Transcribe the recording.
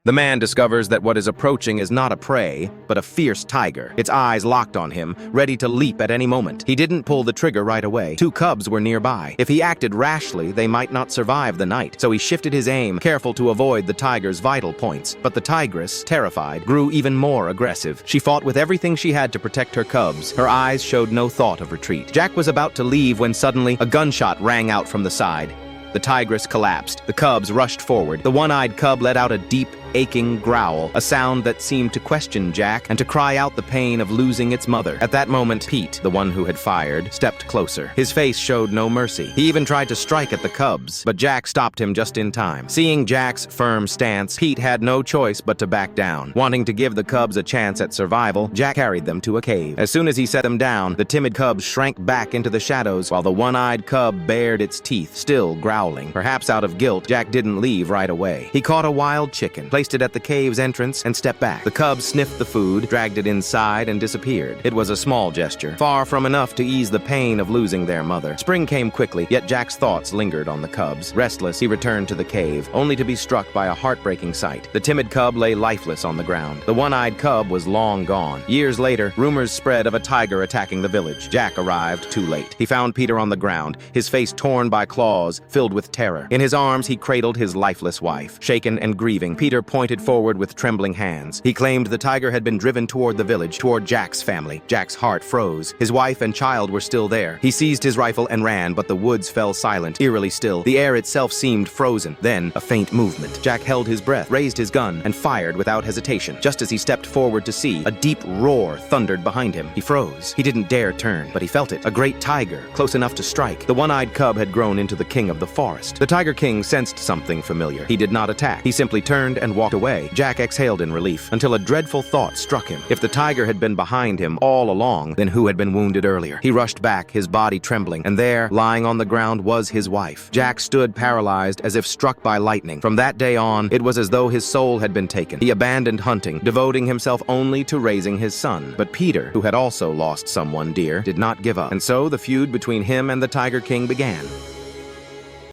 The man discovers that what is approaching is not a prey, but a fierce tiger. Its eyes locked on him, ready to leap at any moment. He didn't pull the trigger right away. 2 cubs were nearby. If he acted rashly, they might not survive the night, so he shifted his aim, careful to avoid the tiger's vital points. But the tigress, terrified, grew even more aggressive. She fought with everything she had to protect her cubs. Her eyes showed no thought of retreat. Jack was about to leave when suddenly a gunshot rang out from the side. The tigress collapsed. The cubs rushed forward. The one-eyed cub let out a deep, aching growl, a sound that seemed to question Jack and to cry out the pain of losing its mother. At that moment, Pete, the one who had fired, stepped closer. His face showed no mercy. He even tried to strike at the cubs, but Jack stopped him just in time. Seeing Jack's firm stance, Pete had no choice but to back down. Wanting to give the cubs a chance at survival, Jack carried them to a cave. As soon as he set them down, the timid cubs shrank back into the shadows while the one-eyed cub bared its teeth, still growling. Perhaps out of guilt, Jack didn't leave right away. He caught a wild chicken, placed it at the cave's entrance, and stepped back. The cubs sniffed the food, dragged it inside, and disappeared. It was a small gesture, far from enough to ease the pain of losing their mother. Spring came quickly, yet Jack's thoughts lingered on the cubs. Restless, he returned to the cave, only to be struck by a heartbreaking sight. The timid cub lay lifeless on the ground. The one-eyed cub was long gone. Years later, rumors spread of a tiger attacking the village. Jack arrived too late. He found Peter on the ground, his face torn by claws, filled with terror. In his arms, he cradled his lifeless wife. Shaken and grieving, Peter pointed forward with trembling hands. He claimed the tiger had been driven toward the village, toward Jack's family. Jack's heart froze. His wife and child were still there. He seized his rifle and ran, but the woods fell silent, eerily still. The air itself seemed frozen. Then, a faint movement. Jack held his breath, raised his gun, and fired without hesitation. Just as he stepped forward to see, a deep roar thundered behind him. He froze. He didn't dare turn, but he felt it. A great tiger, close enough to strike. The one-eyed cub had grown into the king of the forest. The Tiger King sensed something familiar. He did not attack. He simply turned and walked away. Jack exhaled in relief, until a dreadful thought struck him. If the tiger had been behind him all along, then who had been wounded earlier? He rushed back, his body trembling, and there, lying on the ground, was his wife. Jack stood paralyzed, as if struck by lightning. From that day on, it was as though his soul had been taken. He abandoned hunting, devoting himself only to raising his son. But Peter, who had also lost someone dear, did not give up, and so the feud between him and the Tiger King began.